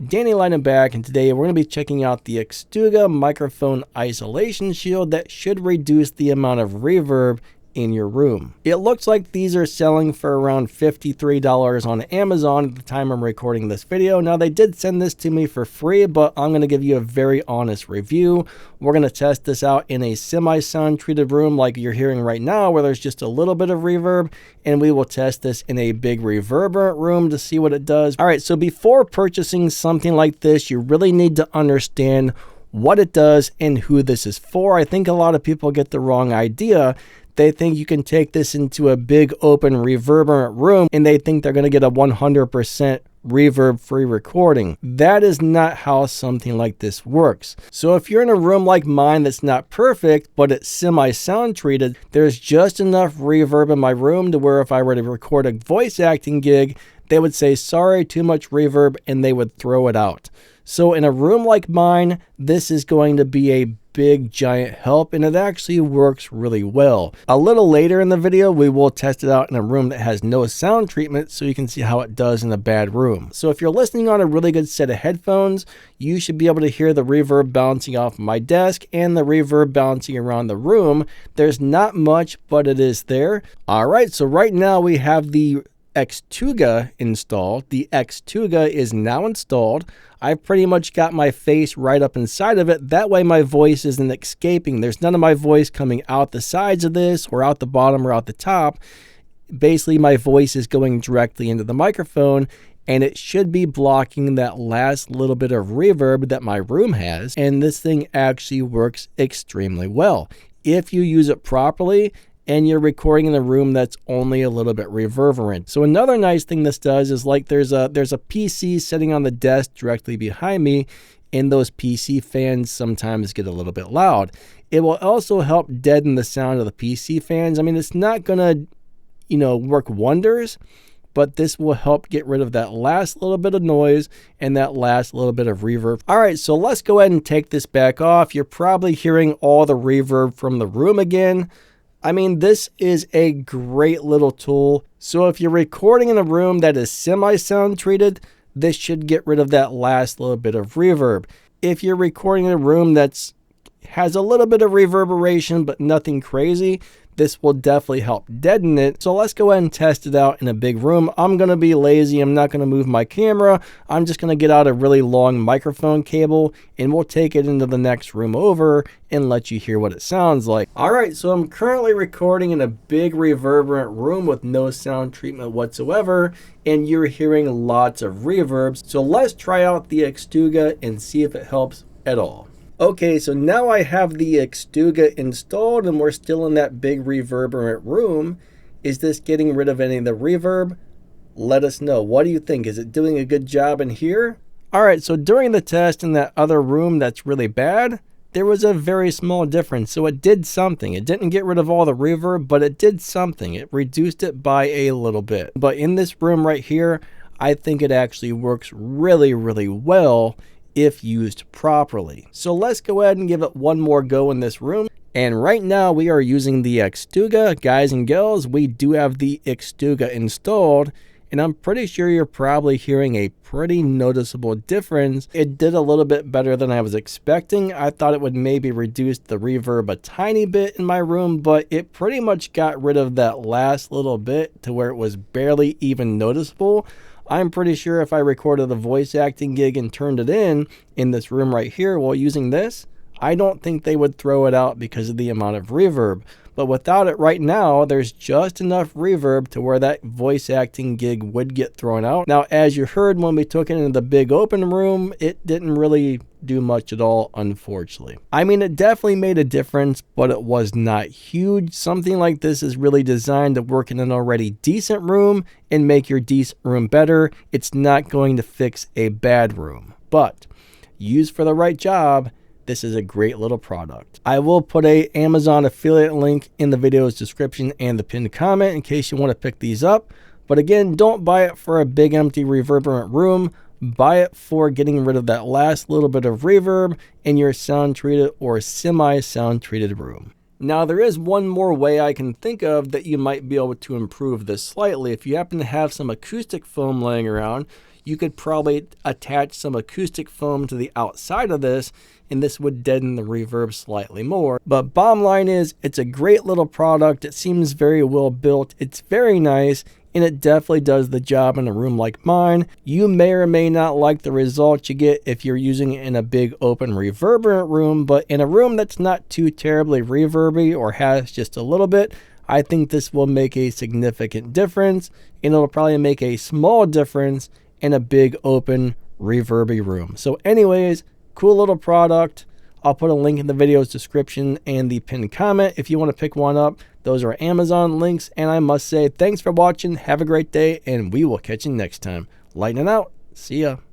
Danny Lyden back, and today we're going to be checking out the Xtuga microphone isolation shield that should reduce the amount of reverb in your room. It looks like these are selling for around $53 on Amazon at the time I'm recording this video. Now, they did send this to me for free, but I'm going to give you a very honest review. We're going to test this out in a semi-sound treated room like you're hearing right now, where there's just a little bit of reverb, and we will test this in a big reverberant room to see what it does. All right, so before purchasing something like this, you really need to understand what it does and who this is for. I think a lot of people get the wrong idea. They think you can take this into a big open reverberant room and they think they're going to get a 100% reverb-free recording. That is not how something like this works. So if you're in a room like mine that's not perfect, but it's semi-sound treated, there's just enough reverb in my room to where if I were to record a voice acting gig, they would say, sorry, too much reverb, and they would throw it out. So in a room like mine, this is going to be a big giant help, and it actually works really well. A little later in the video, we will test it out in a room that has no sound treatment so you can see how it does in a bad room. So if you're listening on a really good set of headphones, you should be able to hear the reverb bouncing off my desk and the reverb bouncing around the room. There's not much, but it is there. All right, so right now we have the Xtuga installed. The Xtuga is now installed. I've pretty much got my face right up inside of it. That way my voice isn't escaping. There's none of my voice coming out the sides of this or out the bottom or out the top. Basically, my voice is going directly into the microphone, and it should be blocking that last little bit of reverb that my room has. And this thing actually works extremely well if you use it properly and you're recording in a room that's only a little bit reverberant. So another nice thing this does is, like, there's a PC sitting on the desk directly behind me, and those PC fans sometimes get a little bit loud. It will also help deaden the sound of the PC fans. I mean, it's not gonna, work wonders, but this will help get rid of that last little bit of noise and that last little bit of reverb. All right, so let's go ahead and take this back off. You're probably hearing all the reverb from the room again. I mean, this is a great little tool. So if you're recording in a room that is semi-sound treated, this should get rid of that last little bit of reverb. If you're recording in a room that's has a little bit of reverberation but nothing crazy, this will definitely help deaden it. So let's go ahead and test it out in a big room. I'm going to be lazy. I'm not going to move my camera. I'm just going to get out a really long microphone cable, and we'll take it into the next room over and let you hear what it sounds like. All right, so I'm currently recording in a big reverberant room with no sound treatment whatsoever, and you're hearing lots of reverbs. So let's try out the Xtuga and see if it helps at all. Okay, so now I have the Xtuga installed and we're still in that big reverberant room. Is this getting rid of any of the reverb? Let us know. What do you think? Is it doing a good job in here? All right, so during the test in that other room that's really bad, there was a very small difference. So it did something. It didn't get rid of all the reverb, but it did something. It reduced it by a little bit. But in this room right here, I think it actually works really, really well if used properly. So let's go ahead and give it one more go in this room. And right now we are using the Xtuga. Guys and gals, we do have the Xtuga installed, and I'm pretty sure you're probably hearing a pretty noticeable difference. It did a little bit better than I was expecting. I thought it would maybe reduce the reverb a tiny bit in my room, but it pretty much got rid of that last little bit to where it was barely even noticeable. I'm pretty sure if I recorded a voice acting gig and turned it in this room right here while using this, I don't think they would throw it out because of the amount of reverb. But without it right now, there's just enough reverb to where that voice acting gig would get thrown out. Now, as you heard when we took it into the big open room, it didn't really do much at all, unfortunately. I mean, it definitely made a difference, but it was not huge. Something like this is really designed to work in an already decent room and make your decent room better. It's not going to fix a bad room, but used for the right job, this is a great little product. I will put a Amazon affiliate link in the video's description and the pinned comment in case you want to pick these up. But again, don't buy it for a big empty reverberant room. Buy it for getting rid of that last little bit of reverb in your sound treated or semi sound treated room. Now, there is one more way I can think of that you might be able to improve this slightly. If you happen to have some acoustic foam laying around, you could probably attach some acoustic foam to the outside of this, and this would deaden the reverb slightly more. But bottom line is, it's a great little product. It seems very well built. It's very nice, and it definitely does the job in a room like mine. You may or may not like the results you get if you're using it in a big open reverberant room, but in a room that's not too terribly reverby or has just a little bit, I think this will make a significant difference, and it'll probably make a small difference in a big open reverby room. So anyways, cool little product. I'll put a link in the video's description and the pinned comment if you want to pick one up. Those are Amazon links, and I must say thanks for watching. Have a great day, and we will catch you next time. Lightning out. See ya.